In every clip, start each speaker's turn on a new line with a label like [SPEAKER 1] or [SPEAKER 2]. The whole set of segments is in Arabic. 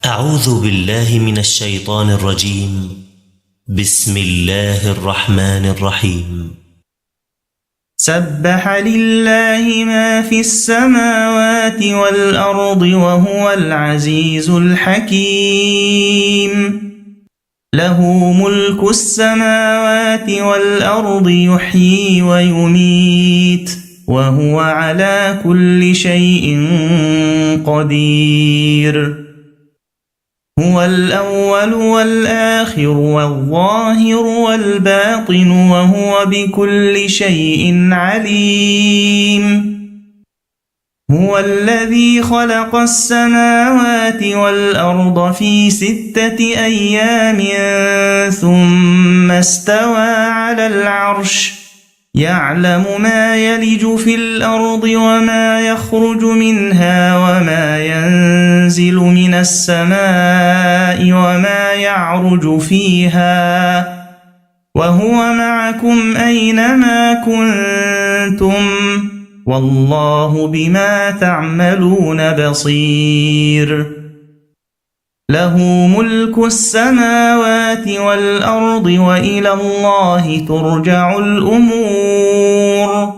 [SPEAKER 1] أعوذ بالله من الشيطان الرجيم. بسم الله الرحمن الرحيم.
[SPEAKER 2] سبح لله ما في السماوات والأرض وهو العزيز الحكيم. له ملك السماوات والأرض يحيي ويميت وهو على كل شيء قدير. هو الأول والآخر والظاهر والباطن وهو بكل شيء عليم. هو الذي خلق السماوات والأرض في 6 أيام ثم استوى على العرش يعلم ما يلج في الأرض وما يخرج منها وما ينزل من السماء وما يعرج فيها وهو معكم أينما كنتم والله بما تعملون بصير. له ملك السماوات والأرض وإلى الله ترجع الأمور.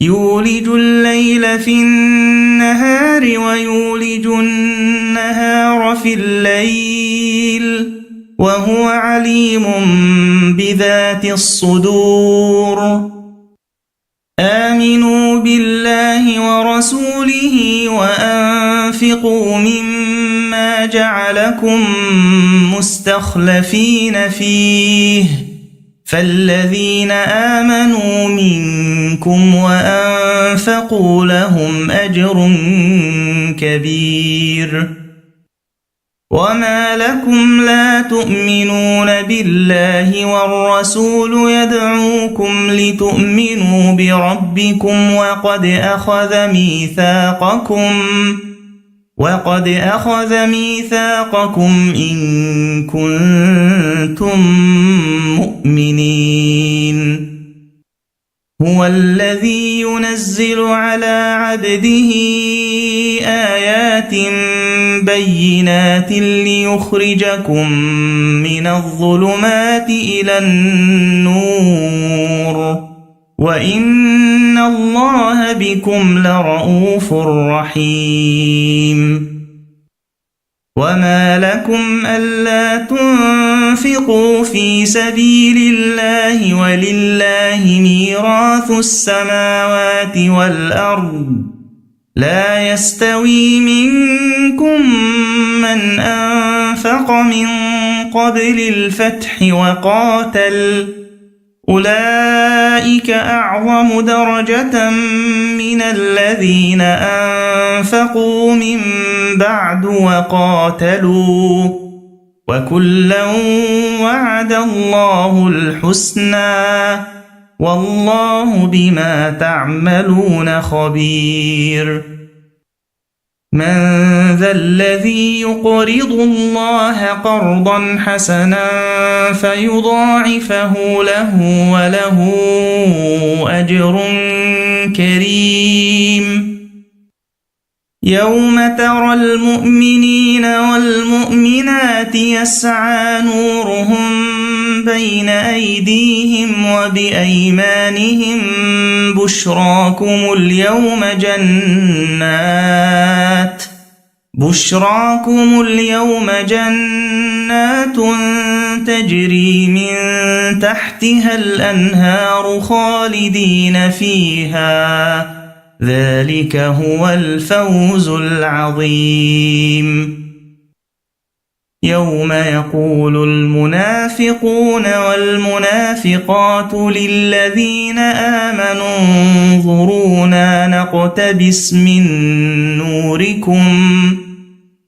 [SPEAKER 2] يولج الليل في النهار ويولج النهار في الليل وهو عليم بذات الصدور. آمنوا بالله ورسوله وأنفقوا مما جعلكم مستخلفين فيه فالذين آمنوا منكم وأنفقوا لهم أجر كبير. وما لكم لا تؤمنون بالله والرسول يدعوكم لتؤمنوا بربكم وقد أخذ ميثاقكم إن كنتم مؤمنين. هو الذي ينزل على عبده آيات بينات ليخرجكم من الظلمات إلى النور وإن الله بكم لرؤوف رحيم. وما لكم ألا تنفقوا في سبيل الله ولله ميراث السماوات والأرض لا يستوي منكم من أنفق من قبل الفتح وقاتل أولئك أعظم درجة من الذين أنفقوا من بعد وقاتلوا وكلا وعد الله الحسنى والله بما تعملون خبير. من ذا الذي يقرض الله قرضا حسنا فيضاعفه له وله أجر كريم. يوم ترى المؤمنين والمؤمنات يسعى نورهم بين أيديهم وبأيمانهم بشراكم اليوم جنات تجري من تحتها الأنهار خالدين فيها ذلك هو الفوز العظيم. يوم يقول المنافقون والمنافقات للذين آمنوا انظرونا نقتبس من نوركم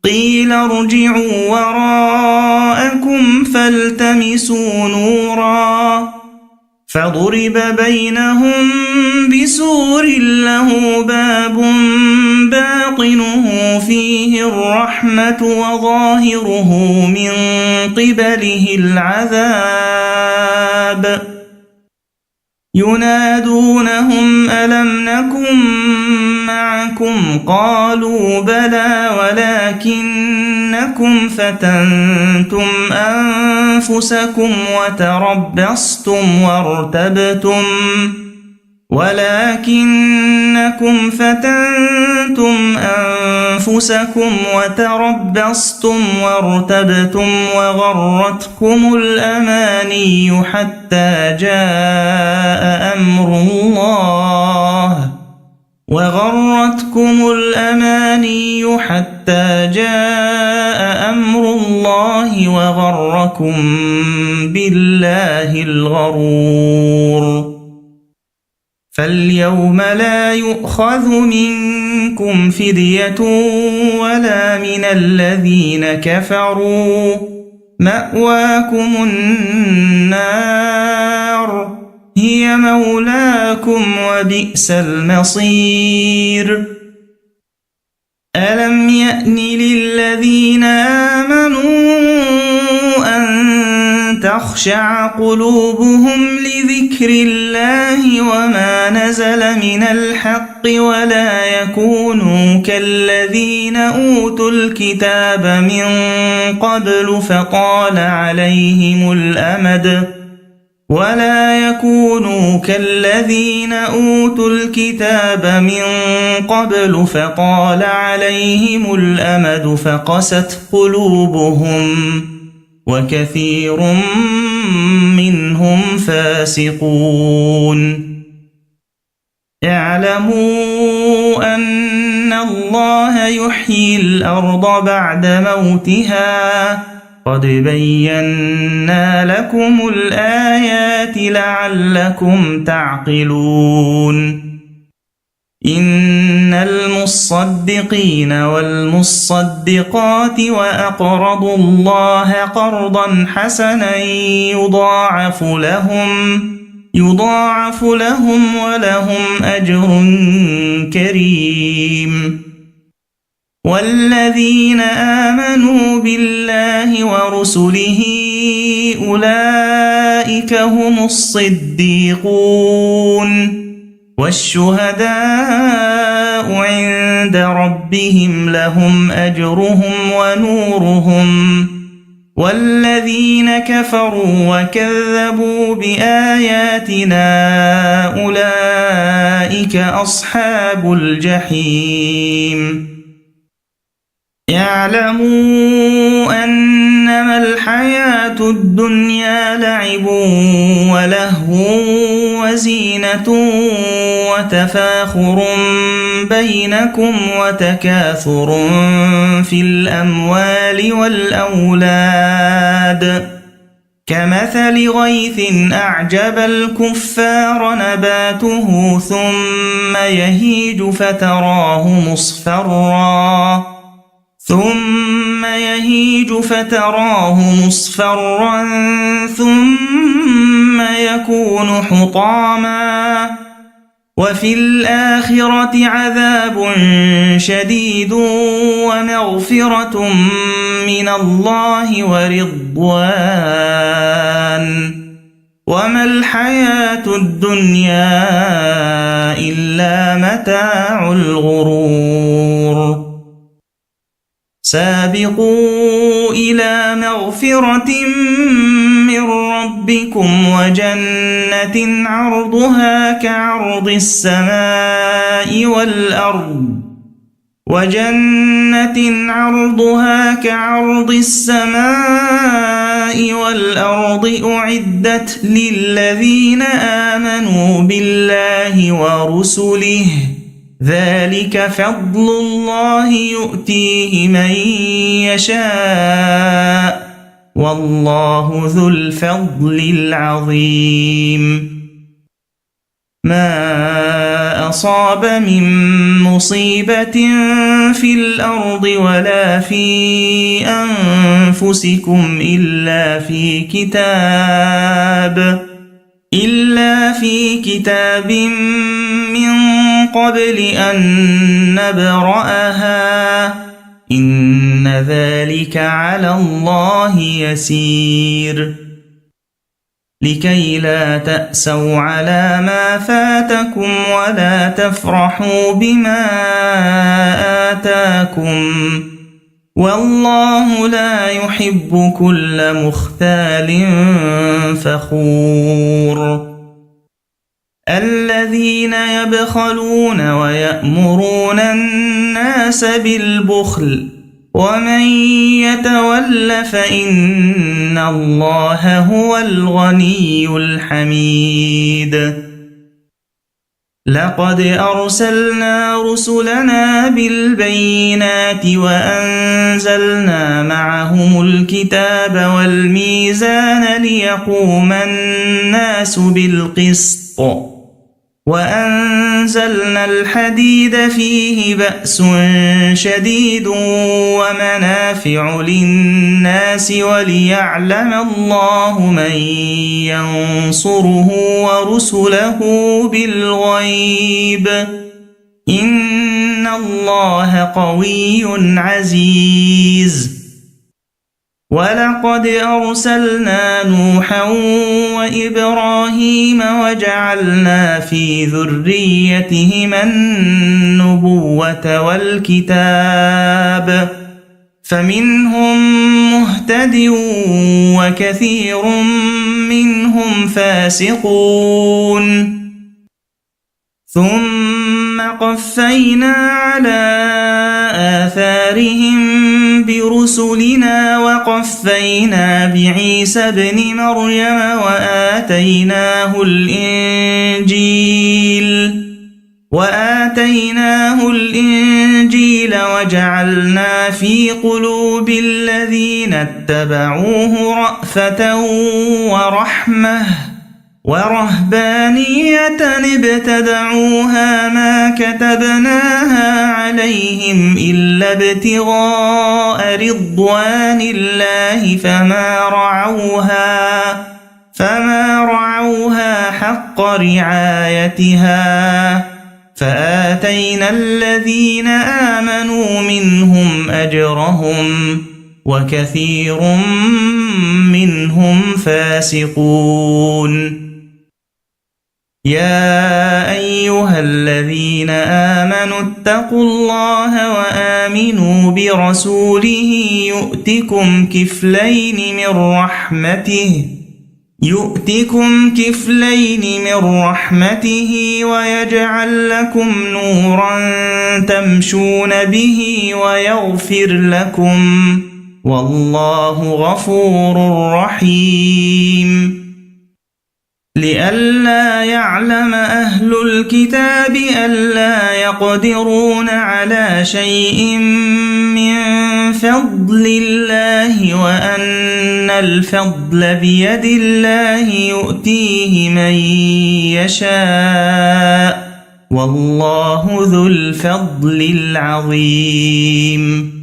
[SPEAKER 2] قيل ارجعوا وراءكم فالتمسوا نورا فضرب بينهم بسور له باب باطنه فيه الرحمة وظاهره من قبله العذاب. ينادونهم ألم نكن معكم قالوا بلى ولكنكم فتنتم أنفسكم وتربصتم وغرتكم الأماني حتى جاء أمر الله وغركم بالله الغرور فاليوم لا يؤخذ منكم فدية ولا من الذين كفروا مأواكم النار هي مولاكم وبئس المصير ألم يأن للذين آمنوا أن تخشع قلوبهم لذكر الله وما نزل من الحق ولا يكونوا كالذين أوتوا الكتاب من قبل فطال عليهم الأمد فقست قلوبهم وكثير منهم فاسقون اعلموا أن الله يحيي الأرض بعد موتها قد بينا لكم الآيات لعلكم تعقلون إن المصدقين والمصدقات وأقرضوا الله قرضا حسنا يضاعف لهم ولهم أجر كريم والذين آمنوا بالله ورسله أولئك هم الصديقون والشهداء عند ربهم لهم أجرهم ونورهم والذين كفروا وكذبوا بآياتنا أولئك أصحاب الجحيم اعلموا أنما الحياة الدنيا لعب ولهو وزينة وتفاخر بينكم وتكاثر في الأموال والأولاد كمثل غيث أعجب الكفار نباته ثم يهيج فتراه مصفرا ثم يكون حطاما وفي الآخرة عذاب شديد ومغفرة من الله ورضوان وما الحياة الدنيا إلا متاع الغرور سابقوا إلى مغفرة من ربكم وجنة عرضها كعرض السماء والأرض أعدت للذين آمنوا بالله ورسله ذلك فضل الله يؤتيه من يشاء والله ذو الفضل العظيم ما أصاب من مصيبة في الأرض ولا في أنفسكم إلا في كتاب من قبل أن نبرأها إن ذلك على الله يسير لكي لا تأسوا على ما فاتكم ولا تفرحوا بما آتاكم والله لا يحب كل مختال فخور الذين يبخلون ويأمرون الناس بالبخل ومن يتول فإن الله هو الغني الحميد لقد أرسلنا رسلنا بالبينات وأنزلنا معهم الكتاب والميزان ليقوم الناس بالقسط وأنزلنا الحديد فيه بأس شديد ومنافع للناس وليعلم الله من ينصره ورسله بالغيب إن الله قوي عزيز ولقد أرسلنا نوحا وإبراهيم وجعلنا في ذريتهما النبوة والكتاب فمنهم مهتد وكثير منهم فاسقون ثم قفينا على آثارهم برسلنا وقفينا بعيسى ابن مريم وآتيناه الإنجيل وجعلنا في قلوب الذين اتبعوه رأفة ورحمة ورهبانية ابتدعوها ما كتبناها عليهم إلا ابتغاء رضوان الله فما رعوها حق رعايتها فآتينا الذين آمنوا منهم أجرهم وكثير منهم فاسقون يا أيها الذين آمنوا اتقوا الله وآمنوا برسوله يؤتكم كفلين من رحمته ويجعل لكم نورا تمشون به ويغفر لكم والله غفور رحيم لئلا يعلم أهل الكتاب ألا يقدرون على شيء من فضل الله وأن الفضل بيد الله يؤتيه من يشاء والله ذو الفضل العظيم